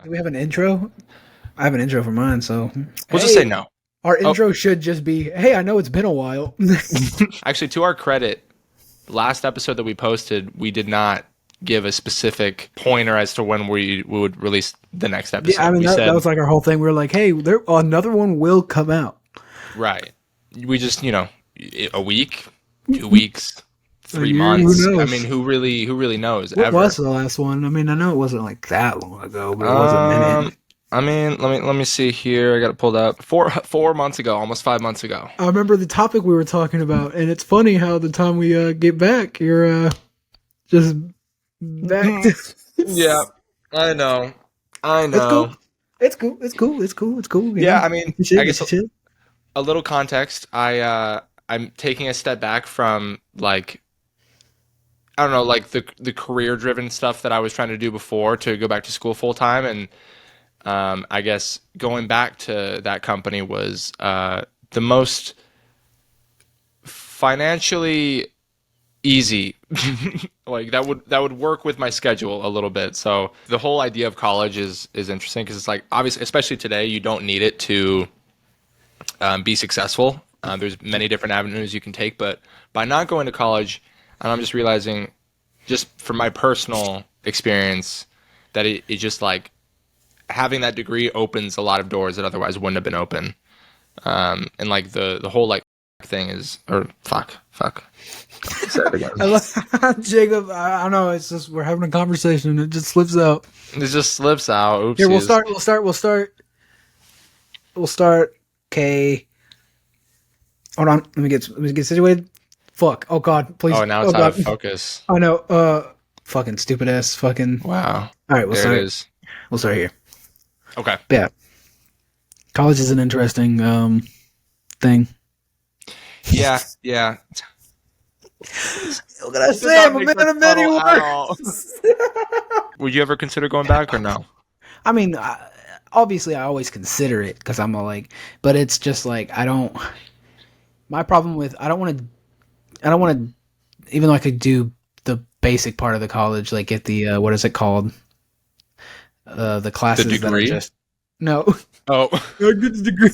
Do we have an intro? I have an intro for mine, so We'll just say no. our Oh, intro should just be, "Hey, I know it's been a while." actually, to our credit, last episode that we posted, we did not give a specific pointer as to when we would release the next Yeah, I episode. mean We that said, was like our whole thing. We were like, "Hey, there another one will come out." right. We just, a week, 2 weeks, A three year, who months. I mean, knows? who really knows What was ever? the last one? I mean, I know it wasn't like that long ago, but it was a minute. Um, I mean, let me see here. I got it pulled up. Four months ago, almost 5 months ago. I remember the topic we were talking about, and it's funny how the time we get back, you're just back. To... Yeah, I know. I It's cool. know. It's cool. It's cool. It's cool. It's cool. You Yeah, know, I mean, you should. I You guess should chill. a little context. I'm taking a step back from like I don't know, like the career driven stuff that I was trying to do before to go back to school full time, and I guess going back to that company was the most financially easy. Like that would work with my schedule a little bit. So the whole idea of college is interesting because it's like obviously, especially today, you don't need it to be successful. There's many different avenues you can take, but by not going to college, and I'm just realizing, just from my personal experience, that it just like having that degree opens a lot of doors that otherwise wouldn't have been open. And like the whole like thing is, or fuck. Say it again. I love Jacob. I don't know. It's just we're having a conversation and it just slips out. It just slips out. Here, we'll Oopsies. start. We'll start. Okay. Hold on. Let me get situated. Fuck. Oh God. Please. Oh, now Oh it's out God. of focus. I know. Fucking stupid ass. Fucking. Wow. All right. We'll There start. it is. We'll start here. Okay. But yeah. College is an interesting thing. Yeah. Yeah. What can I Did say? not I'm a make man that of many subtle at all. words. Would you ever consider going back or no? I mean, obviously, I always consider it because I'm all like, but it's just like I don't. My problem with I don't want to. I don't want to. Even though I could do the basic part of the college, like get the what is it called? The classes that are degree? just no. Oh, I get the degree.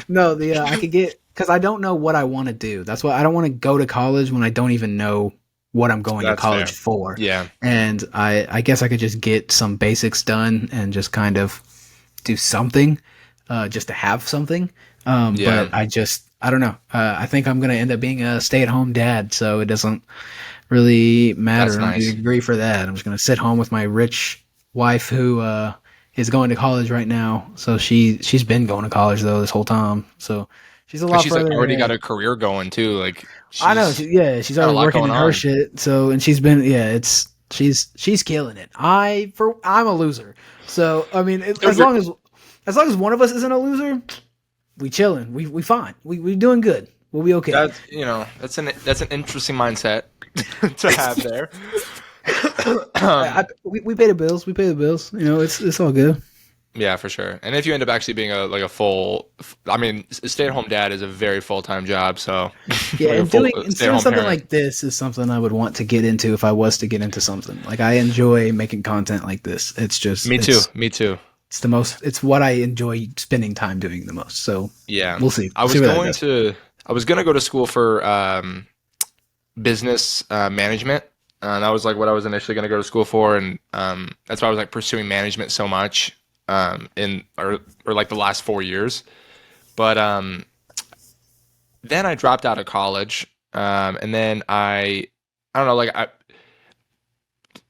No, the I could get because I don't know what I want to do. That's why I don't want to go to college when I don't even know what I'm going to that's fair. college for. Yeah. And I guess I could just get some basics done and just kind of do something, just to have something. Yeah. But I don't know. I think I'm gonna end up being a stay-at-home dad, so it doesn't really matter. That's I don't need nice. a degree for that. I'm just gonna sit home with my rich wife who is going to college right now. So she's been going to college though this whole time. So she's a And lot she's like further already got ahead. a career going too. Like I know. she's She's got a already lot working going in her on. shit. So and she's killing it. I'm a loser. So I mean, as long as one of us isn't a loser, we chilling. We fine. We doing good. We'll be okay. That's an interesting mindset to have there. We pay the bills. We pay the bills. You know, it's all good. Yeah, for sure. And if you end up actually being a full, I mean, a stay-at-home dad is a very full-time job. So Yeah, like a and full doing stay-at-home something parent. like this is something I would want to get into if I was to get into something. Like I enjoy making content like this. It's just Me too. Me too. it's the most. It's what I enjoy spending time doing the most. So Yeah. we'll see. I See was where that going goes. to I was gonna go to school for business management. That was like what I was initially going to go to school for, and that's why I was like pursuing management so much in or like the last 4 years. But then I dropped out of college, and then I don't know,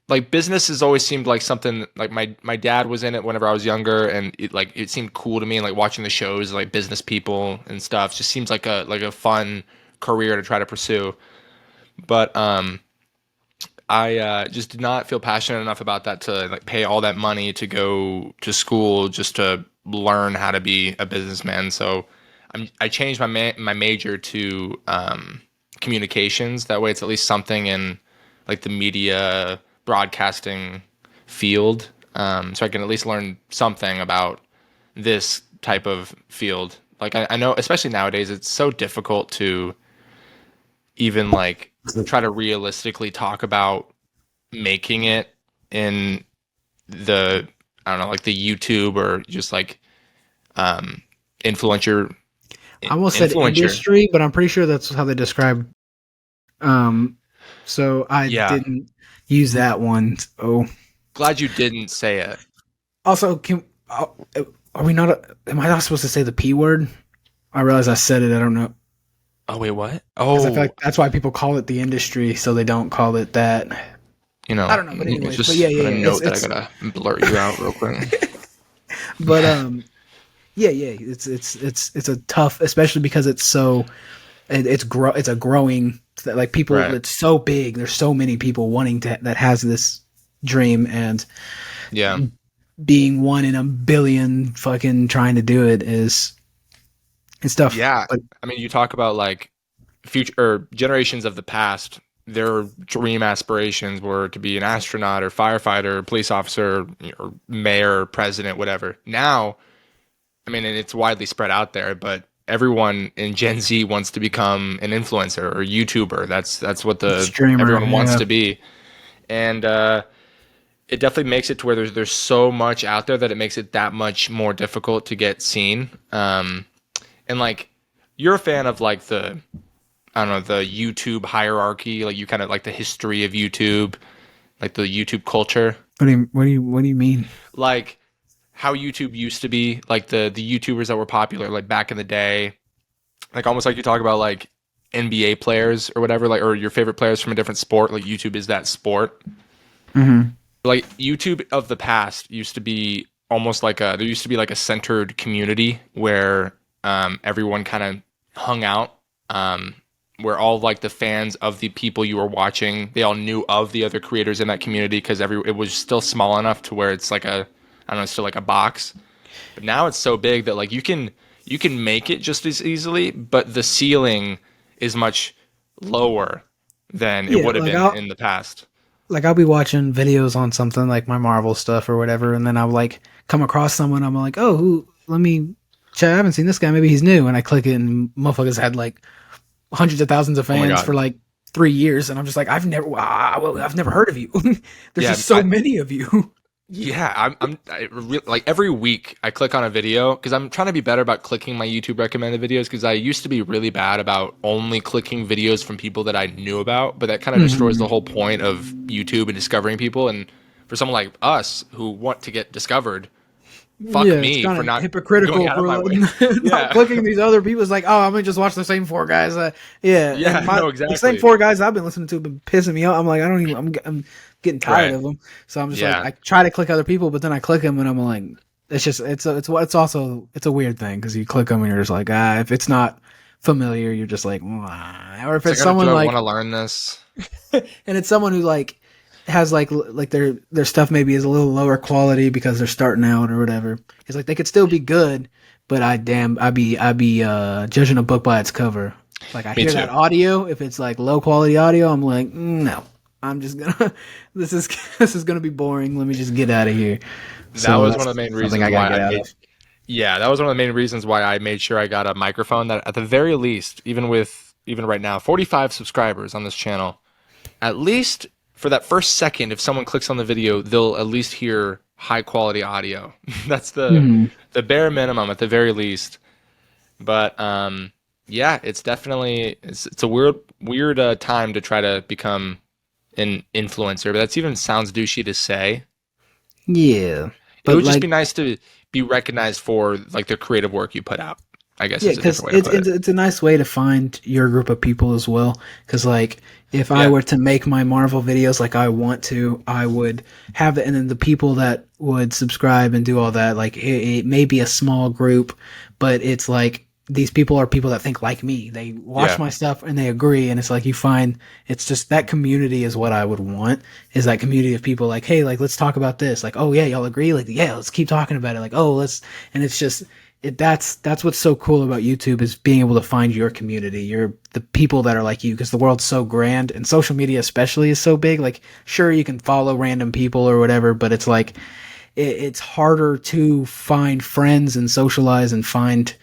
like business has always seemed like something like my dad was in it whenever I was younger, and it seemed cool to me, and like watching the shows like business people and stuff just seems like a fun career to try to pursue. But I just did not feel passionate enough about that to like pay all that money to go to school just to learn how to be a businessman. So I changed my major to communications. That way, it's at least something in like the media broadcasting field, so I can at least learn something about this type of field. Like I know, especially nowadays, it's so difficult to even like try to realistically talk about making it in the I don't know, like the YouTube or just like um influencer I almost said influencer. industry, but I'm pretty sure that's how they describe. Um, so I Yeah. didn't use that one. Oh, Glad you didn't say it. also, are we not? Am I not supposed to say the p word? I realize I said it. I don't know Oh wait, what? because I feel Oh, like that's why people call it the industry, so they don't call it that. I don't know, but it's anyways, but just yeah, yeah, a yeah. note that I gotta blurt you out real quick. But yeah, yeah. It's a tough, especially because it's so it's a growing like people. Right. It's so big. There's so many people wanting to that has this dream, and Yeah. being one in a billion fucking trying to do it is it's tough. Yeah. But I mean, you talk about like future or generations of the past, their dream aspirations were to be an astronaut or firefighter, police officer, or mayor, or president, whatever. Now, I mean, and it's widely spread out there, but everyone in Gen Z wants to become an influencer or YouTuber. That's what the streamer, everyone wants yeah, to be. And it definitely makes it to where there's so much out there that it makes it that much more difficult to get seen. And like you're a fan of like the I don't know, the YouTube hierarchy, like you kind of like the history of YouTube, like the YouTube culture, what do you mean? like how YouTube used to be, like the YouTubers that were popular like back in the day, like almost like you talk about like NBA players or whatever, like or your favorite players from a different sport, like YouTube is that sport. Mm-hmm. Like YouTube of the past used to be almost like a there used to be like a centered community where everyone kind of hung out. Where all like the fans of the people you were watching, they all knew of the other creators in that community because it was still small enough to where it's like a I don't know, it's still like a box. But now it's so big that like you can make it just as easily, but the ceiling is much lower than it Yeah, would have been in the past. I'll be watching videos on something like my Marvel stuff or whatever, and then I'll like come across someone. I'm like, oh, who? Let me check. I haven't seen this guy. Maybe he's new. And I click it, and motherfuckers had like hundreds of thousands of Oh my fans for god. like 3 years, and I'm just like, I've never heard of you. There's Yeah, just so many of you. yeah, like every week I click on a video because I'm trying to be better about clicking my YouTube recommended videos because I used to be really bad about only clicking videos from people that I knew about, but that kind of destroys the Mhm. whole point of YouTube and discovering people. And for someone like us who want to get discovered, fuck Yeah, it's me kind for of not going hypocritical out of my for way. not Yeah, clicking these other people. It's like, oh, I'm gonna just watch the same four guys. Yeah, and yeah, my no, the same exactly. four guys I've been listening to have been pissing me off. I'm like, I don't even. I'm getting tired Right. of them. So I'm just like, Yeah. I try to click other people, but then I click them, and I'm like, it's also it's a weird thing because you click them and you're just like, if it's not familiar, you're just like, or if It's like, it's do someone I want like to learn this? and it's someone who like has like their stuff maybe is a little lower quality because they're starting out or whatever. It's like they could still be good, but I be judging a book by its cover. Like I Me hear too. that audio, if it's like low quality audio, I'm like, no. I'm just gonna this is this is gonna be boring. Let me just get out of here. That So was one of that's the main something I reasons gotta why get I out made of. Yeah, that was one of the main reasons why I made sure I got a microphone that at the very least, even right now, 45 subscribers on this channel, at least for that first second, if someone clicks on the video, they'll at least hear high quality audio. That's Hmm. the bare minimum at the very least. But yeah, it's definitely it's a weird time to try to become an influencer, but that's even sounds douchey to say. Yeah, It but would just be like nice to be recognized for like the creative work you put out. I guess yeah, is a because different way to put it. it's a nice way to find your group of people as well. Because like if I Yeah, were to make my Marvel videos like I want to, I would have it, and then the people that would subscribe and do all that, like it may be a small group, but it's like these people are people that think like me. They watch yeah, my stuff and they agree, and it's like you find it's just that community is what I would want. Is that community of people like, hey, like let's talk about this. Like, oh yeah, y'all agree? Like, yeah, let's keep talking about it. Like, oh, and it's just that's what's so cool about YouTube is being able to find your community, your the people that are like you, because the world's so grand and social media especially is so big. Like, sure, you can follow random people or whatever, but it's like it's harder to find friends and socialize and find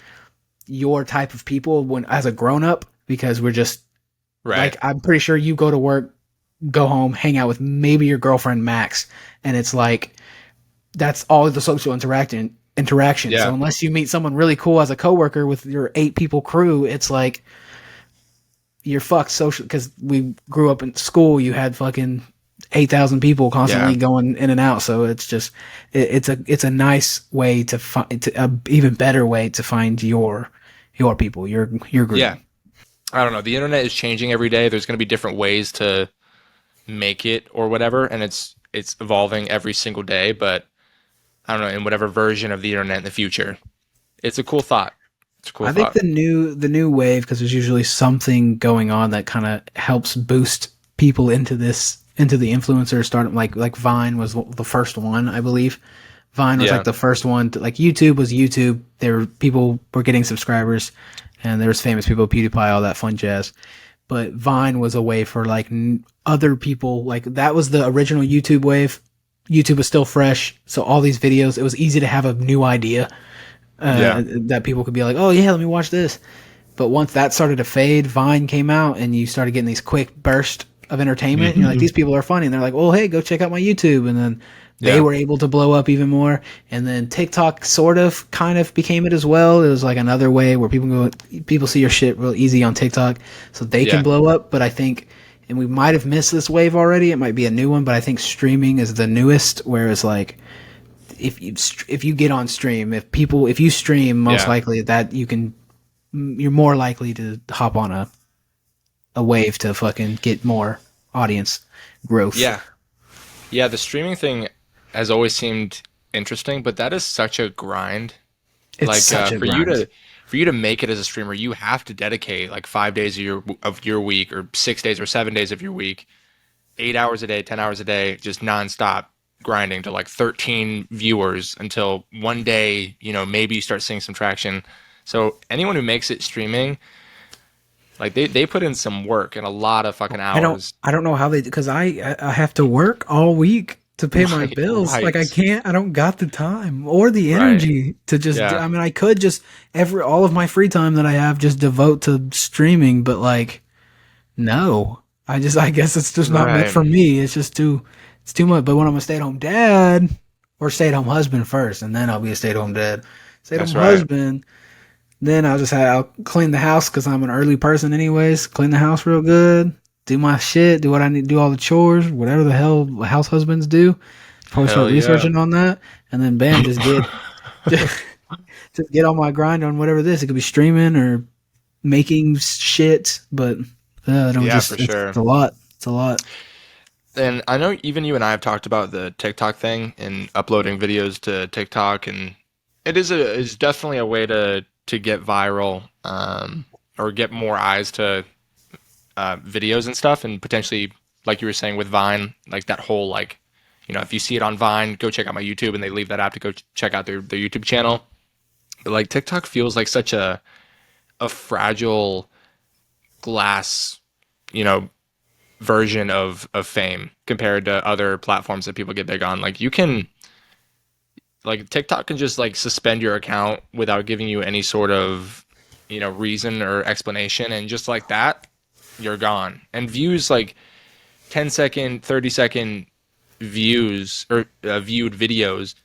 your type of people when as a grown up because we're just right. like I'm pretty sure you go to work, go home, hang out with maybe your girlfriend Max, and it's like that's all the social interaction. So Yeah. unless you meet someone really cool as a coworker with your 8 people crew, it's like you're fucked social because we grew up in school. You had fucking 8,000 people Yeah. constantly going in and out. So it's just it's a nice way to find a even better way to find your people, your group. Yeah. I don't know. The internet is changing every day. There's going to be different ways to make it or whatever, and it's evolving every single day, but I don't know, in whatever version of the internet in the future. It's a cool thought. It's a cool I think thought. the new wave, because there's usually something going on that kind of helps boost people into the influencer stardom. Like Vine was the first one, I believe. Vine was like Yeah. the first one. Like YouTube was YouTube. There were people were getting subscribers, and there was famous people, PewDiePie, all that fun jazz. But Vine was a way for like other people. Like that was the original YouTube wave. YouTube was still fresh, so all these videos. It was easy to have a new idea Yeah. that people could be like, oh yeah, let me watch this. But once that started to fade, Vine came out, and you started getting these quick bursts of entertainment. And you're like, Hmm. these people are funny, and they're like, well, hey, go check out my YouTube, and then they Yeah. were able to blow up even more. And then TikTok sort of kind of became it as well. It was like another way where people see your shit real easy on TikTok, so they can Yeah. blow up. But I think, and we might have missed this wave already. It might be a new one, but I think streaming is the newest, where it's like if you get on stream, if you stream, most Yeah. likely that you're more likely to hop on a wave to fucking get more audience growth. Yeah. Yeah, the streaming thing has always seemed interesting, but that is such a grind. It's Like such a grind. for you to make it as a streamer, you have to dedicate like 5 days of your week, or 6 days or 7 days of your week, 8 hours a day, 10 hours a day, just nonstop grinding to like 13 viewers until one day, maybe you start seeing some traction. So anyone who makes it streaming, like they put in some work and a lot of fucking I don't hours. I don't know how they, because I have to work all week to pay my Right, bills. Like right, I don't got the time or the right. energy to just. Yeah, I mean, I could just every all of my free time that I have just devote to streaming, but like no, I guess it's just not meant right. for me. It's too much. But when I'm a stay at home dad or stay at home husband first, and then I'll be a stay at home dad. Stay at home That's right. husband, then I'll clean the house because I'm an early person anyways. Clean the house real good. Do my shit. Do what I need. Do all the chores. Whatever the hell house husbands do. Probably Hell start yeah. researching on that, and then bam, just get on my grind on whatever this. It could be streaming or making shit, but I don't Yeah, just. for sure. It's a lot. It's a lot. And I know even you and I have talked about the TikTok thing and uploading videos to TikTok, and it's definitely a way to get viral, or get more eyes to videos and stuff, and potentially, like you were saying with Vine, like that whole like, if you see it on Vine, go check out my YouTube, and they leave that app to go check out their YouTube channel. But like TikTok feels like such a fragile glass, you know, version of fame compared to other platforms that people get big on. Like you can like TikTok can just like suspend your account without giving you any sort of, reason or explanation, and just like that, you're gone. And views like 10-second, 30-second views or viewed videos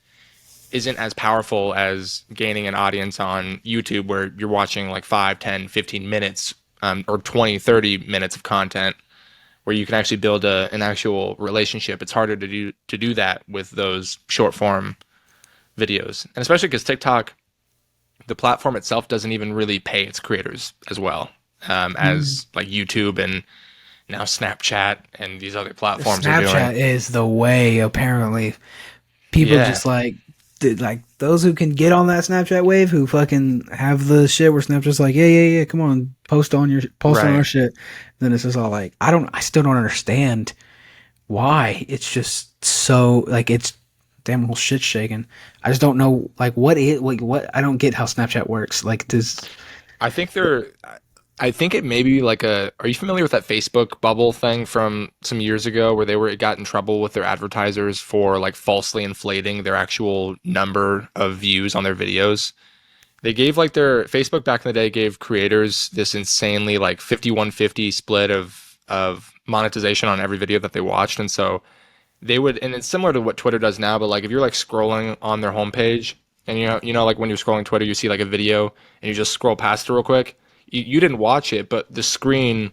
isn't as powerful as gaining an audience on YouTube, where you're watching like 5, 10, 15 minutes, or 20, 30 minutes of content, where you can actually build an actual relationship. It's harder to do that with those short form videos, and especially because TikTok, the platform itself, doesn't even really pay its creators as well, Mm. as like YouTube and now Snapchat and these other platforms are doing. Snapchat is the way. Apparently, people Yeah, just like those who can get on that Snapchat wave, who fucking have the shit where Snapchat's like, yeah, yeah, yeah, come on, post on our right. shit. Then it's just all like, I still don't understand why. It's just so like it's damn whole shit shaking. I just don't know like what I don't get how Snapchat works. Like does I think they're. I think it may be like a. Are you familiar with that Facebook bubble thing from some years ago, where it got in trouble with their advertisers for like falsely inflating their actual number of views on their videos? They gave like their Facebook back in the day gave creators this insanely like 51-50 split of monetization on every video that they watched, and so they would, and it's similar to what Twitter does now, but like if you're like scrolling on their homepage, and like when you're scrolling Twitter, you see like a video and you just scroll past it real quick. You didn't watch it, but the screen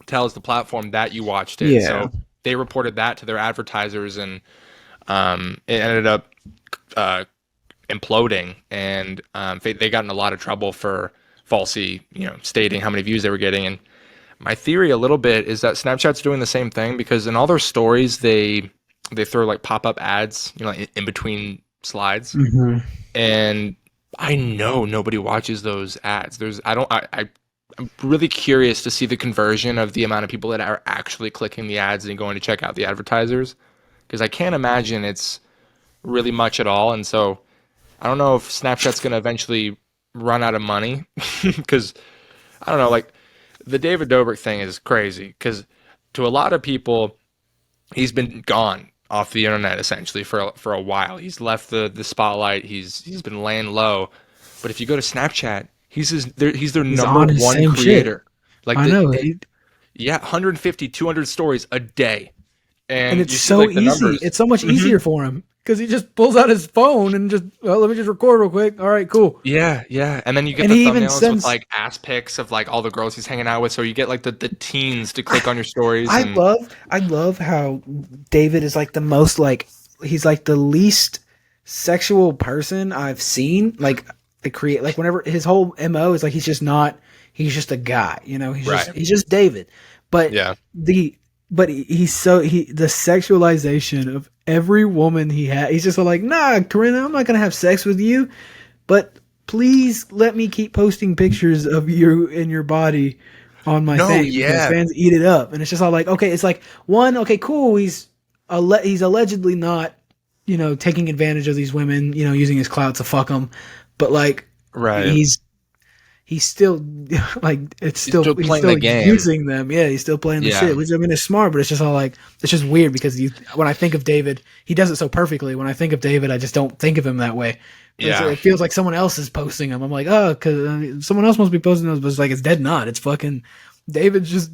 tells the platform that you watched it. Yeah. So they reported that to their advertisers, and it ended up uh, imploding, and they got in a lot of trouble for falsely, stating how many views they were getting. And my theory a little bit is that Snapchat's doing the same thing because in all their stories they throw like pop-up ads, in between slides, Hmm. and I know nobody watches those ads. I'm really curious to see the conversion of the amount of people that are actually clicking the ads and going to check out the advertisers, because I can't imagine it's really much at all. And so I don't know if Snapchat's going to eventually run out of money because I don't know, like the David Dobrik thing is crazy because to a lot of people, he's been gone off the internet essentially for a while. He's left the spotlight. He's been laying low. But if you go to Snapchat, he's their He's number on his one same shit. creator. Like I know. yeah, 150, 200 stories a day. And And it's you see so like the easy. numbers. It's so much Hmm. easier for him because he just pulls out his phone and just, well, let me just record real quick. All right, cool. Yeah, yeah. And then you get And the he even thumbnails with sends. like ass pics of like all the girls he's hanging out with. So you get like the teens to click on your stories I and love, I love how David is like the most like he's like the least sexual person I've seen. Like the create, like whenever his whole mo is like he's just not. He's just a guy, right. he's just David. But Yeah. the he's so the sexualization of every woman he had. He's just like, nah, Corinna, I'm not gonna have sex with you, but please let me keep posting pictures of you and your body on my No, thing because yeah. fans eat it up. And it's just all like, okay, it's like one, okay, cool. He's allegedly not, taking advantage of these women, using his clout to fuck them, but like Right. he's still like He's still he's playing the still game. using them. Yeah, he's still playing the Yeah. shit. Which I mean, it's smart, but it's just all like it's just weird because when I think of David, he does it so perfectly. When I think of David, I just don't think of him that way. Yeah. It feels like someone else is posting them. I'm like, oh, because someone else must be posting those, but it's like it's dead not. It's fucking David. Just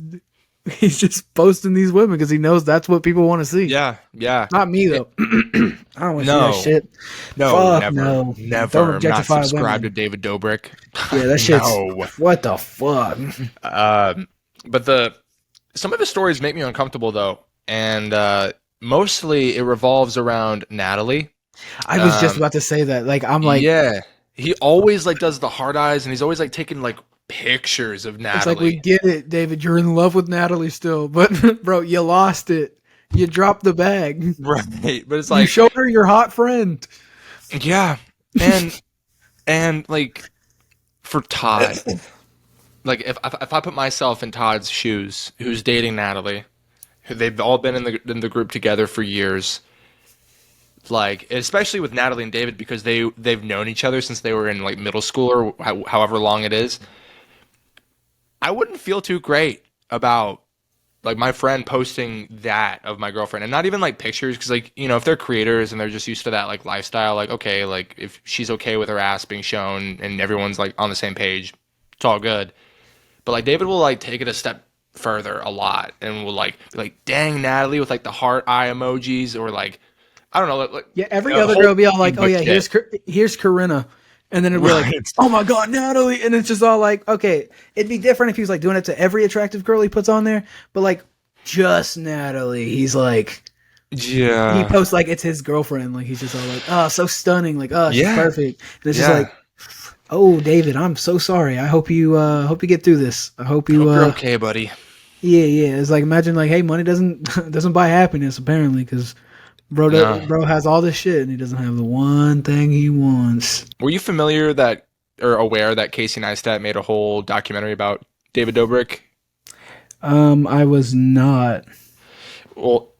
he's just posting these women because he knows that's what people want to see. Yeah. Yeah. Not me It- though. I don't want to see that no. shit. No, Fuck never. no. Don't Never. I'm not objectify subscribed to women. David Dobrik. Yeah, that shit's No. what the fuck. But some of the stories make me uncomfortable though. And mostly it revolves around Natalie. I was just Um, about to say that. Like, I'm like, yeah. He always like does the hard eyes and he's always like taking like pictures of it's like we Natalie. get it, David. You're in love with Natalie still, but bro, you lost it. You dropped the bag. Right. But it's You like, showed her your hot friend. yeah. And like for Todd, like if I put myself in Todd's shoes, who's dating Natalie, who they've all been in the group together for years, like especially with Natalie and David because they've known each other since they were in like middle school or however long it is. I wouldn't feel too great about like my friend posting that of my girlfriend and not even like pictures because like if they're creators and they're just used to that like lifestyle, like okay, like if she's okay with her ass being shown and everyone's like on the same page, it's all good. But like David will like take it a step further a lot and will like be like, dang, Natalie, with like the heart eye emojis, or like I don't know, like Yeah, every a other whole girl will be all like, team "Oh of yeah, shit. here's Corinna," and then it'll be like, Right. "Oh my god, Natalie," and it's just all like, okay, it'd be different if he was like doing it to every attractive girl he puts on there, but like just Natalie, he's like. He Yeah. posts like it's his girlfriend. Like he's just all like, "Oh, so stunning!" Like, "Oh, she's Yeah. perfect." And it's just Yeah. like, "Oh, David, I'm so sorry. I hope you get through this. I hope you Hope you're okay, buddy. yeah." It's like imagine like, hey, money doesn't doesn't buy happiness apparently because No. bro has all this shit and he doesn't have the one thing he wants. Were you familiar that or aware that Casey Neistat made a whole documentary about David Dobrik? I was not. Well,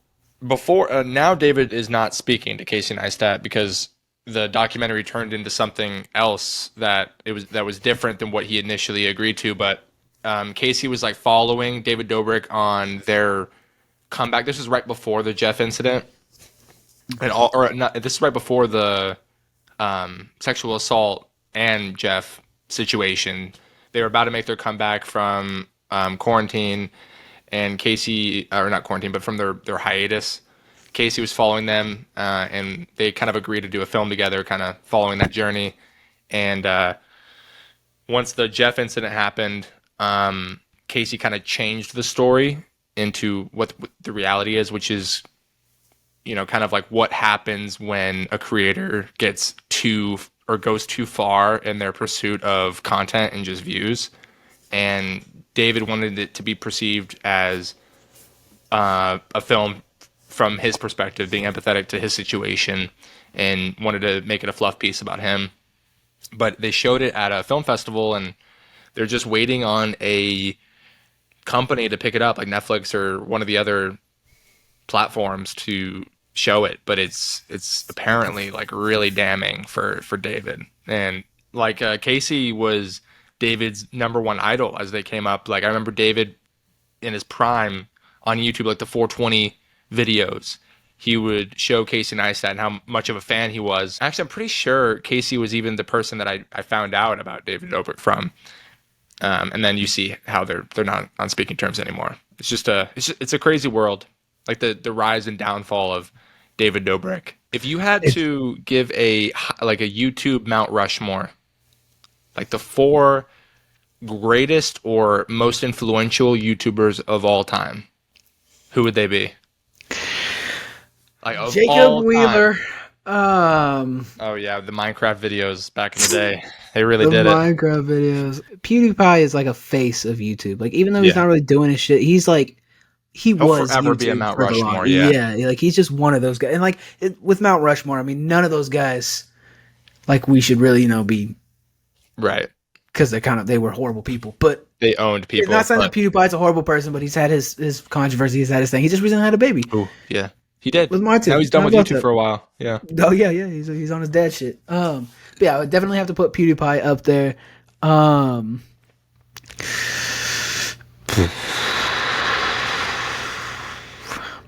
before now David is not speaking to Casey Neistat because the documentary turned into something else that was different than what he initially agreed to. But Casey was like following David Dobrik on their comeback. This is right before the Jeff incident, and all or not. This is right before the sexual assault and Jeff situation. They were about to make their comeback from quarantine, and Casey, or not quarantine, but from their hiatus. Casey was following them, and they kind of agreed to do a film together, kind of following that journey. And once the Jeff incident happened, Casey kind of changed the story into what the reality is, which is, kind of like what happens when a creator gets too or goes too far in their pursuit of content and just views. And David wanted it to be perceived as a film from his perspective, being empathetic to his situation, and wanted to make it a fluff piece about him. But they showed it at a film festival, and they're just waiting on a company to pick it up, like Netflix or one of the other platforms, to show it. But it's apparently like really damning for David. And like Casey was David's number one idol as they came up. Like I remember David in his prime on YouTube, like the 420 videos, he would show Casey Neistat and how much of a fan he was. Actually, I'm pretty sure Casey was even the person that I found out about David Dobrik from. And then you see how they're not on speaking terms anymore. It's a crazy world, like the rise and downfall of David Dobrik. If you had to give a YouTube Mount Rushmore, like the 4 greatest or most influential YouTubers of all time, who would they be? Like of Jacob all Wheeler. Oh yeah, the Minecraft videos back in the day. They really The did it. Minecraft videos. PewDiePie is like a face of YouTube. Like even though he's not really doing his shit, he's like he He'll was forever YouTube be a Mount for the Rushmore, long. yeah. Like he's just one of those guys. And like with Mount Rushmore, I mean, none of those guys like we should really be right, because they were horrible people. But they owned people. Not saying that PewDiePie's a horrible person, but he's had his controversy. He's had his thing. He just recently had a baby. Ooh, yeah. He did. With Martin. Now he's done with YouTube for a while. Yeah. Oh yeah. He's on his dad shit. But yeah, I would definitely have to put PewDiePie up there.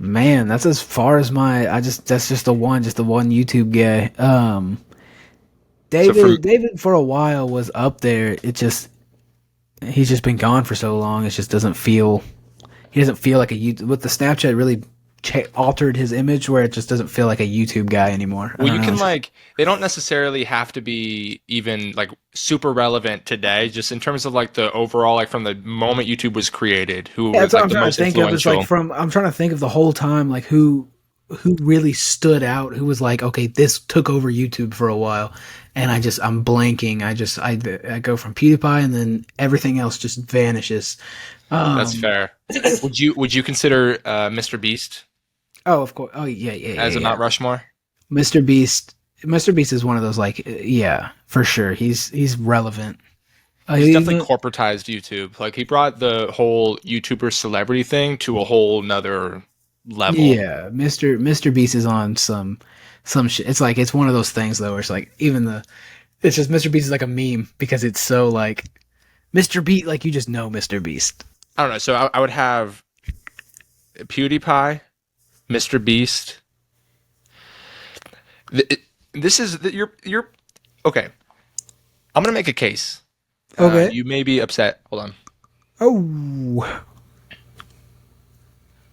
Man, that's as far as that's just the one YouTube guy. David for a while was up there. He's just been gone for so long. It just doesn't feel. He doesn't feel like a YouTube. With the Snapchat, really altered his image where it just doesn't feel like a YouTube guy anymore. Well, you can they don't necessarily have to be even like super relevant today. Just in terms of like the overall, like from the moment YouTube was created, who was like the most influential. I'm trying to think of the whole time, like who really stood out, who was like, okay, this took over YouTube for a while, and I'm blanking. I go from PewDiePie and then everything else just vanishes. That's fair. Would you consider Mr. Beast? Oh, of course. Oh, yeah. As a Mount Rushmore? Mr. Beast is one of those, like, yeah, for sure. He's relevant. He's definitely corporatized YouTube. Like, he brought the whole YouTuber celebrity thing to a whole nother level. Yeah, Mr. Beast is on some shit. It's like, it's one of those things, though, where it's like, it's just Mr. Beast is like a meme because it's so, like, Mr. Beast, like, you just know Mr. Beast. I don't know. So I would have PewDiePie, Mr. Beast. You're okay. I'm gonna make a case. Okay. You may be upset. Hold on. Oh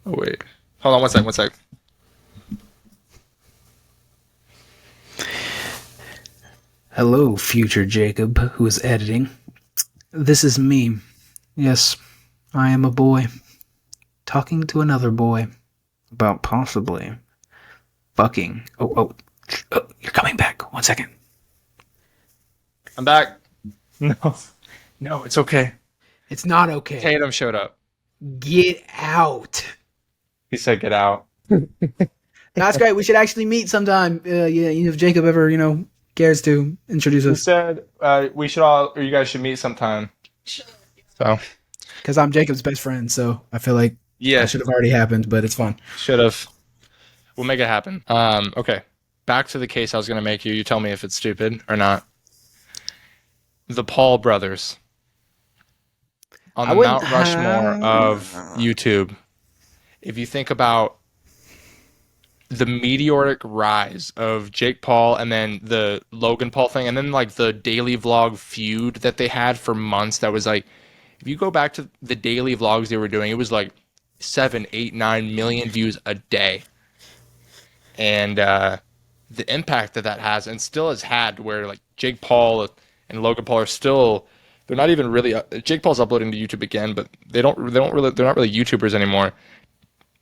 wait. Hold on. One sec. Hello, future Jacob, who is editing. This is me. Yes, I am a boy talking to another boy about possibly fucking. Oh, you're coming back. 1 second. I'm back. No, it's okay. It's not okay. Tatum showed up. Get out. He said, "Get out." That's great. We should actually meet sometime. If Jacob ever, cares to introduce us. He said we should all, or you guys should meet sometime. So. Because I'm Jacob's best friend, so I feel like that should have already happened, but it's fun. Should have. We'll make it happen. Okay. Back to the case I was going to make you. You tell me if it's stupid or not. The Paul brothers. On the Mount Rushmore of YouTube. If you think about the meteoric rise of Jake Paul and then the Logan Paul thing, and then like the daily vlog feud that they had for months, that was like, if you go back to the daily vlogs they were doing, it was like 7, 8, 9 million views a day. and the impact that that has and still has had, where like Jake Paul and Logan Paul are still, they're not even really Jake Paul's uploading to YouTube again, but they're not really YouTubers anymore,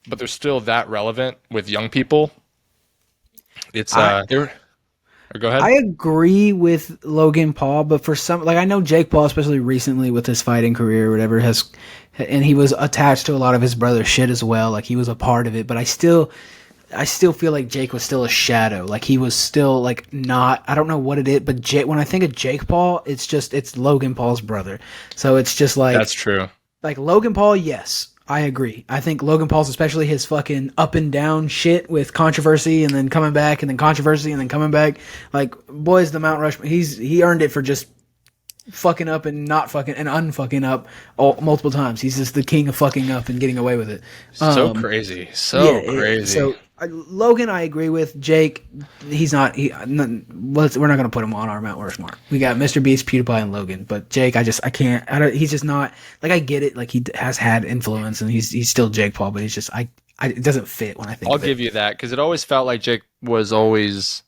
but they're still that relevant with young people. It's I they're go ahead. I agree with Logan Paul, but for some, like I know Jake Paul, especially recently with his fighting career or whatever, has, and he was attached to a lot of his brother's shit as well. Like he was a part of it, but I still feel like Jake was still a shadow. Like he was still like not. I don't know what it is, but when I think of Jake Paul, it's Logan Paul's brother. So it's just That's true. like Logan Paul, yes, I agree. I think Logan Paul's, especially his fucking up and down shit with controversy and then coming back and then controversy and then coming back. Like, boys, the Mount Rushmore, he earned it for just fucking up and not fucking and unfucking up multiple times. He's just the king of fucking up and getting away with it. So crazy. So crazy. So Logan, I agree with. Jake, he's not. We're not going to put him on our Mount Rushmore. We got Mr. Beast, PewDiePie, and Logan. But Jake, I can't. He's just not. Like I get it. Like he has had influence, and he's still Jake Paul. But he's just it doesn't fit when I think. I'll give you that, because it always felt like Jake was always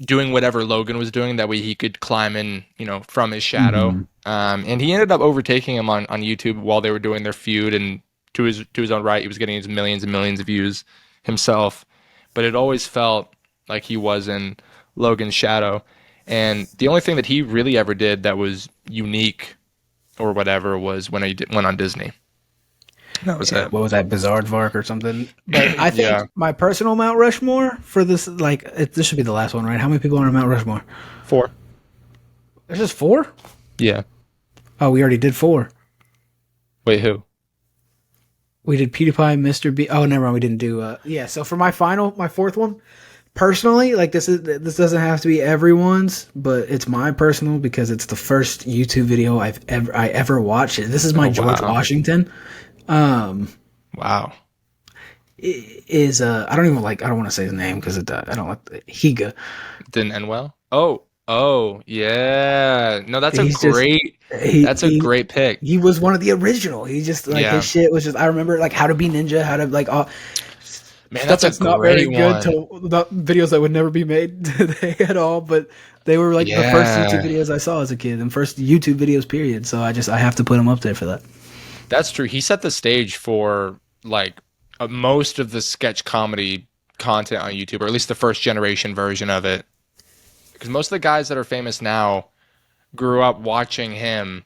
doing whatever Logan was doing. That way he could climb in, from his shadow. Mm-hmm. And he ended up overtaking him on YouTube while they were doing their feud, and to his own right, he was getting his millions and millions of views himself. But it always felt like he was in Logan's shadow. And the only thing that he really ever did that was unique or whatever was when he went on Disney. That was it. What was that, Bizarre or something? But I think my personal Mount Rushmore for this, this should be the last one, right? How many people are on Mount Rushmore? 4. There's just 4? Yeah. Oh, we already did 4. Wait, who? We did PewDiePie, Mr. B. Oh, never mind. We didn't do. So for my 4th one, personally, like this doesn't have to be everyone's, but it's my personal because it's the first YouTube video I ever watched. This is my George Washington. Wow. Is I don't want to say his name because I don't like Higa. Didn't end well. Oh yeah. No, that's a great pick. He was one of the original. He just his shit was just. I remember how to be ninja, how to Man, that's not very good to videos that would never be made today at all. But they were the first YouTube videos I saw as a kid and first YouTube videos period. So I have to put him up there for that. That's true. He set the stage for most of the sketch comedy content on YouTube, or at least the first generation version of it. Because most of the guys that are famous now grew up watching him,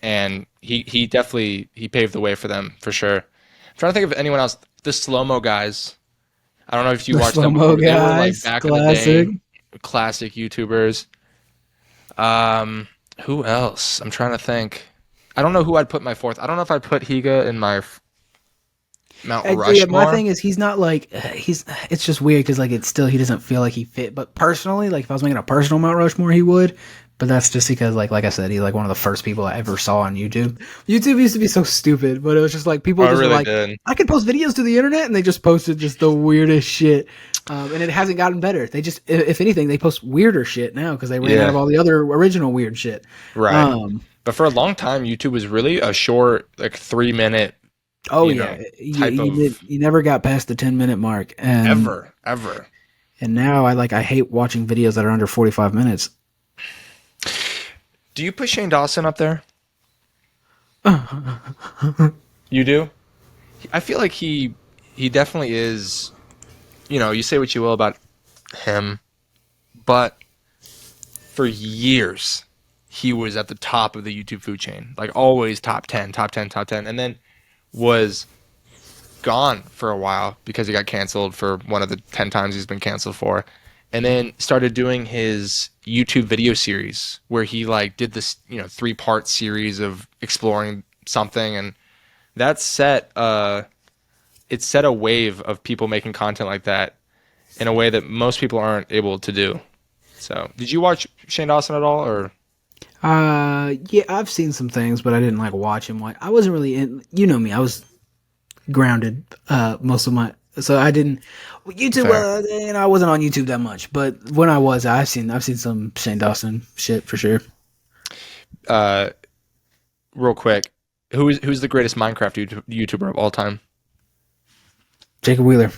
and he definitely paved the way for them for sure. I'm trying to think of anyone else. The slow-mo guys. I don't know if you watched them. Slow-mo guys, back classic. in the day, classic YouTubers. Who else? I'm trying to think. I don't know who I'd put my 4th. I don't know if I'd put Higa in my Mount Rushmore. Yeah, my thing is he's not it's just weird because he doesn't feel like he fit. But personally, if I was making a personal Mount Rushmore, he would. But that's just because like I said, he's one of the first people I ever saw on YouTube. YouTube used to be so stupid, but it was just people just really were did. I could post videos to the internet, and they just posted just the weirdest shit. And it hasn't gotten better. They just, if anything, they post weirder shit now because they ran out of all the other original weird shit. Right. But for a long time, YouTube was really a short, 3-minute. Oh yeah, you never got past the 10-minute mark, and ever. And now I hate watching videos that are under 45 minutes. Do you put Shane Dawson up there? You do? I feel like he definitely is. You say what you will about him, but for years he was at the top of the YouTube food chain, always top 10, and then was gone for a while because he got canceled for one of the 10 times he's been canceled for, and then started doing his YouTube video series where he did this 3-part series of exploring something, and that set a wave of people making content like that in a way that most people aren't able to do. So did you watch Shane Dawson at all, or? Yeah, I've seen some things, but I didn't watch him. I wasn't really in. You know me, I was grounded most of my. So I didn't YouTube. I wasn't on YouTube that much. But when I was, I've seen some Shane Dawson shit for sure. Real quick, who's the greatest Minecraft YouTuber of all time? Jacob Wheeler.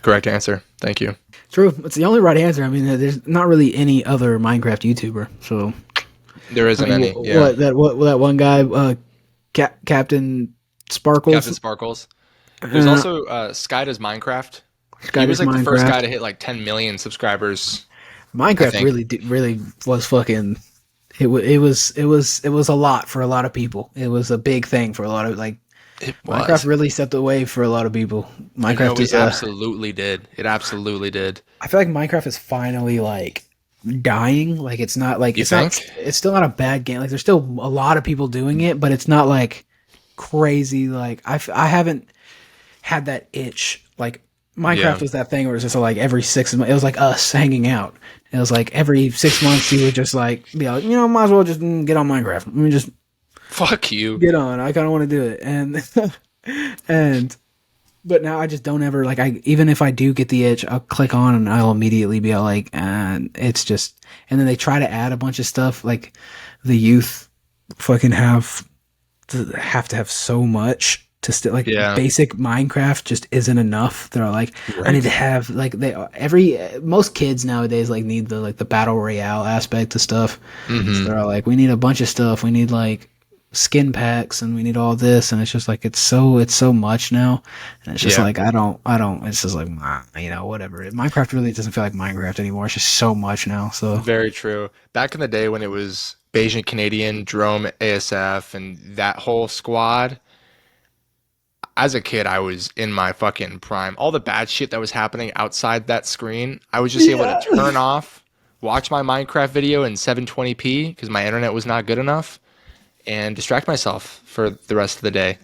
Correct answer. Thank you. True. It's the only right answer. I mean, there's not really any other Minecraft YouTuber. So, There I isn't mean, any. Yeah. what that one guy, Captain Captain Sparkles, Sparkles. There's uh, also Sky Does Minecraft. He guy was does like the first guy Minecraft. to hit like 10 million subscribers, I Minecraft think. really was fucking. It was a lot for a lot of people. It was a big thing for a lot of like It Minecraft was. really set the way for a lot of people. You know, Minecraft it is absolutely did. It absolutely did. I feel like Minecraft is finally like dying. Like it's not like You think? it's still not a bad game. Like there's still a lot of people doing it, but it's not like crazy. Like I haven't had that itch. Like Yeah. Minecraft was that thing where it was just like every 6 months. It was like us hanging out. It was like every 6 months you would just like be like, might as well just get on Minecraft. Let me just Fuck you. get on. I kind of want to do it, and and but now I just don't ever like. I even if I do get the itch, I'll click on and I'll immediately be like, and it's just. And then they try to add a bunch of stuff like the youth fucking have to have so much to still like Yeah. basic Minecraft just isn't enough. They're like, I need Right. to have like most kids nowadays like need the battle royale aspect of stuff. So Hmm. they're all like, we need a bunch of stuff. We need like skin packs and we need all this, and it's just like it's so much now, and it's just Yeah. like I don't it's just like whatever. Minecraft really doesn't feel like Minecraft anymore. It's just so much now. So Very true. Back in the day when it was Bayesian Canadian, Drome ASF, and that whole squad, as a kid, I was in my fucking prime. All the bad shit that was happening outside that screen, I was just able to yeah. turn off, watch my Minecraft video in 720p because my internet was not good enough, and distract myself for the rest of the day.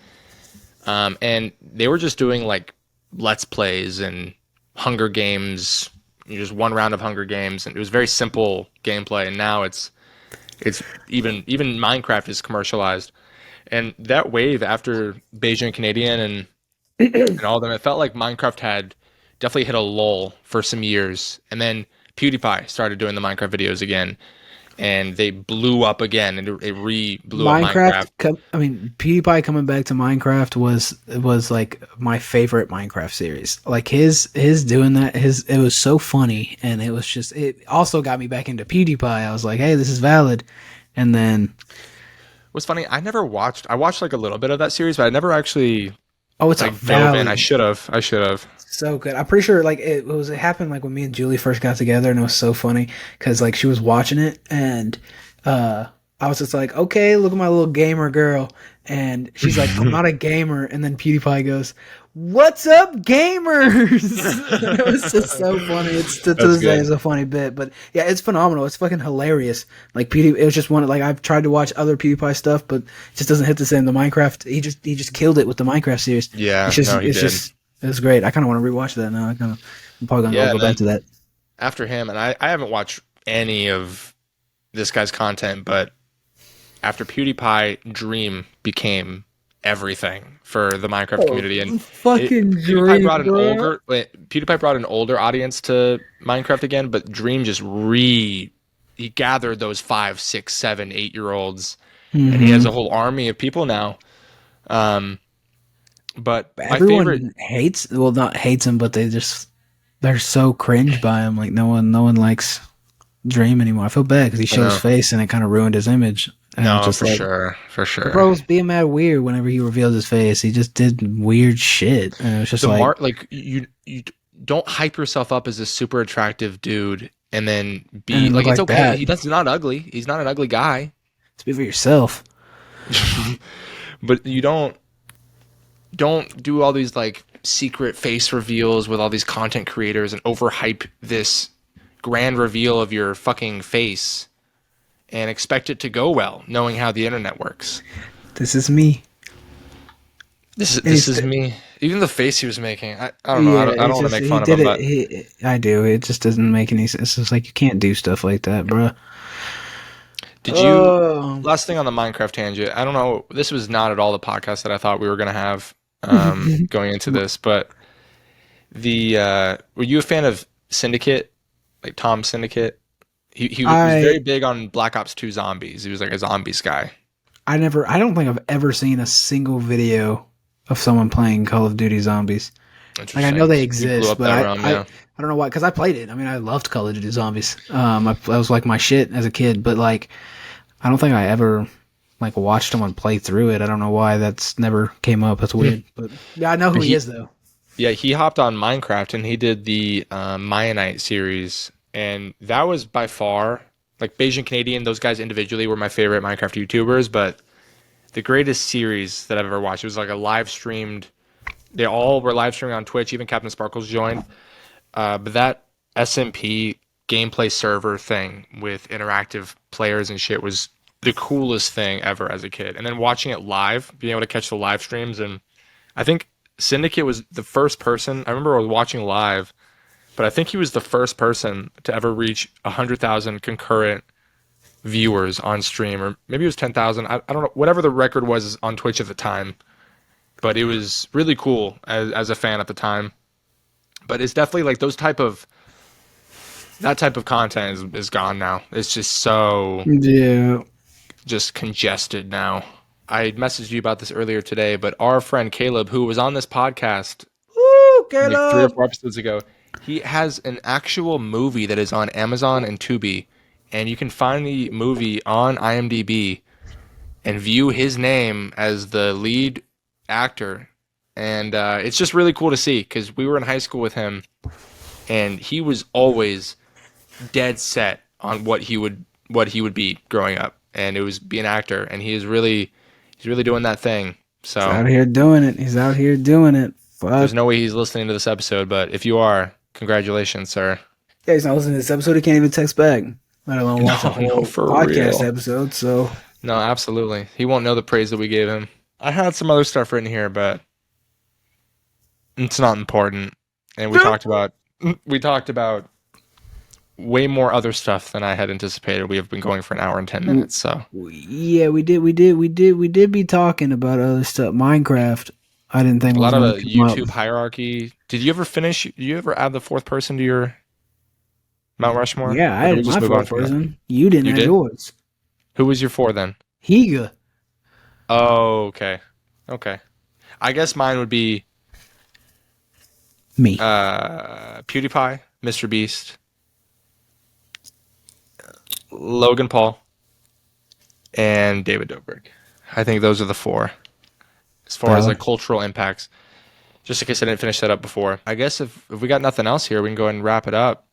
And they were just doing like Let's Plays and Hunger Games, just one round of Hunger Games, and it was very simple gameplay. And now it's even Minecraft is commercialized. And that wave after Beijing Canadian and all of them, it felt like Minecraft had definitely hit a lull for some years. And then PewDiePie started doing the Minecraft videos again, and they blew up again, and it blew up Minecraft. I mean, PewDiePie coming back to Minecraft was like my favorite Minecraft series. Like his doing that, it was so funny, and it also got me back into PewDiePie. I was like, hey, this is valid, and then What's funny, I watched like a little bit of that series, but I never actually oh, it's a like dove in. valid. I should have. So good. I'm pretty sure like it happened like when me and Julie first got together, and it was so funny because like she was watching it, and I was just like, okay, look at my little gamer girl, and she's like, I'm not a gamer, and then PewDiePie goes, "What's up, gamers?" It was just so funny. It's to That's this day good. it's a funny bit, but yeah, it's phenomenal. It's fucking hilarious. Like Pewdie, it was just one like I've tried to watch other PewDiePie stuff, but it just doesn't hit the same. The Minecraft, he just killed it with the Minecraft series. Yeah, no, he It's did. just it was great. I kind of want to rewatch that now. I'm probably gonna Yeah, go and back then to that. after him, and I haven't watched any of this guy's content, but after PewDiePie, Dream became everything for the Minecraft community, and Fucking dream, bro. PewDiePie brought an older audience to Minecraft again, but Dream just he gathered those 5, 6, 7, 8 year olds, and he has Hmm. a whole army of people now. Um, but my favorite, Everyone not hates him, but they're so cringe by him. Like no one likes Dream anymore. I feel bad because he I showed his know, face and it kind of ruined his image. And it's no, just for like sure, for the sure. bro was being mad weird whenever he revealed his face. He just did weird shit, and it was just The like, mark, like you don't hype yourself up as a super attractive dude and then and be then look like, it's like okay. that. He's not ugly. He's not an ugly guy. Speak for yourself. But you don't do all these like secret face reveals with all these content creators and overhype this grand reveal of your fucking face and expect it to go well, knowing how the internet works. This is me. And This is me. Even the face he was making, I don't know. yeah, I don't it's want to just make he fun of did him, it. but I do. It just doesn't make any sense. It's just like you can't do stuff like that, bro. did you? Oh. Last thing on the Minecraft tangent. I don't know. This was not at all the podcast that I thought we were gonna have going into this, but the were you a fan of Syndicate, like Tom Syndicate? He was I very big on Black Ops 2 zombies. He was like a zombies guy. I don't think I've ever seen a single video of someone playing Call of Duty Zombies. Like I know they You blew exist, up but that realm, yeah. I don't know why. Because I played it. I mean, I loved Call of Duty Zombies. That was like my shit as a kid. But like, I don't think I ever like watched someone play through it. I don't know why that's never came up. That's weird. But yeah, I know who But he is though. yeah, he hopped on Minecraft and he did the Mayanite series, and that was by far like Bayesian Canadian. Those guys individually were my favorite Minecraft YouTubers, but the greatest series that I've ever watched. It was like a live streamed. They all were live streaming on Twitch. Even Captain Sparkles joined. But that SMP gameplay server thing with interactive players and shit was the coolest thing ever as a kid. And then watching it live, being able to catch the live streams, and I think Syndicate was the first person. I remember I was watching live, but I think he was the first person to ever reach 100,000 concurrent viewers on stream, or maybe it was 10,000. I don't know, whatever the record was on Twitch at the time. But it was really cool as a fan at the time. But it's definitely like that type of content is gone now. It's just so Yeah. just congested now. I messaged you about this earlier today, but our friend Caleb, who was on this podcast Woo, like 3 or 4 Caleb. episodes ago, he has an actual movie that is on Amazon and Tubi, and you can find the movie on IMDb and view his name as the lead actor. And it's just really cool to see because we were in high school with him, and he was always dead set on what he would be growing up, and it was be an actor, and he's really doing that thing. He's So out here doing it. He's out here doing it. there's Fuck. no way he's listening to this episode, but if you are, congratulations, sir. Yeah, he's not listening to this episode. He can't even text back, let alone watch a No, no, whole for podcast real. episode. So No, absolutely. He won't know the praise that we gave him. I had some other stuff written here, but it's not important. And we talked about way more other stuff than I had anticipated. We have been going for an hour and 10 minutes, so yeah, we did be talking about other stuff. Minecraft, I didn't think a was lot of going the to come up. YouTube hierarchy. Did you ever finish? Did you ever add the fourth person to your Mount Rushmore? Yeah, I Or did we had just my move on fourth from that? person. You didn't You have did? yours. Who was your four then? Higa, Oh, okay. Okay. I guess mine would be me. PewDiePie, Mr. Beast, Logan Paul, and David Dobrik. I think those are the four. As far as Valid. like cultural impacts. Just in case I didn't finish that up before. I guess if we got nothing else here, we can go ahead and wrap it up.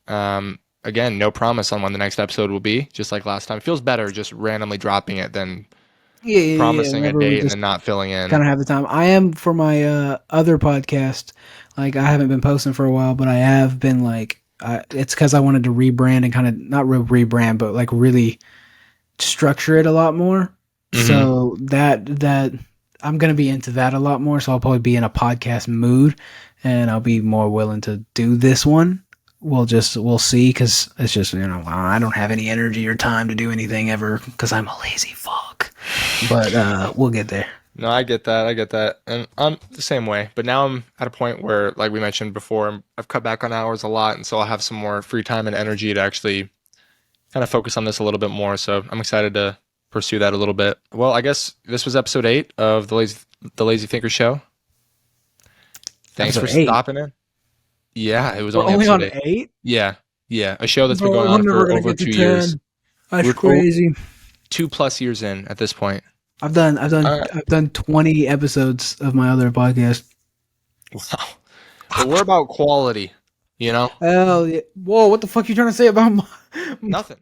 Again, no promise on when the next episode will be, just like last time. It feels better just randomly dropping it than Yeah. promising a Whenever we date and just then not filling kind in. of have the time. I am for my other podcast. Like I haven't been posting for a while, but I have been like, it's because I wanted to rebrand and kind of not rebrand, but like really structure it a lot more. Mhm. So that I'm gonna be into that a lot more. So I'll probably be in a podcast mood, and I'll be more willing to do this one. We'll see because it's just I don't have any energy or time to do anything ever because I'm a lazy fuck. But we'll get there. No, I get that. I get that. And I'm the same way. But now I'm at a point where, like we mentioned before, I've cut back on hours a lot. And so I'll have some more free time and energy to actually kind of focus on this a little bit more. So I'm excited to pursue that a little bit. Well, I guess this was episode 8 of the Lazy Thinker Show. Thanks for Episode 8. stopping in. Yeah, it was We're only only episode on 8. 8. Yeah, yeah. A show that's been Bro, going we're on never for gonna over get to 2 10. years. That's We're crazy. 2+ years in at this point. I've done Uh, I've done 20 episodes of my other podcast. Wow. But we're about quality, you know? Hell yeah. Whoa, what the fuck you trying to say about my Nothing.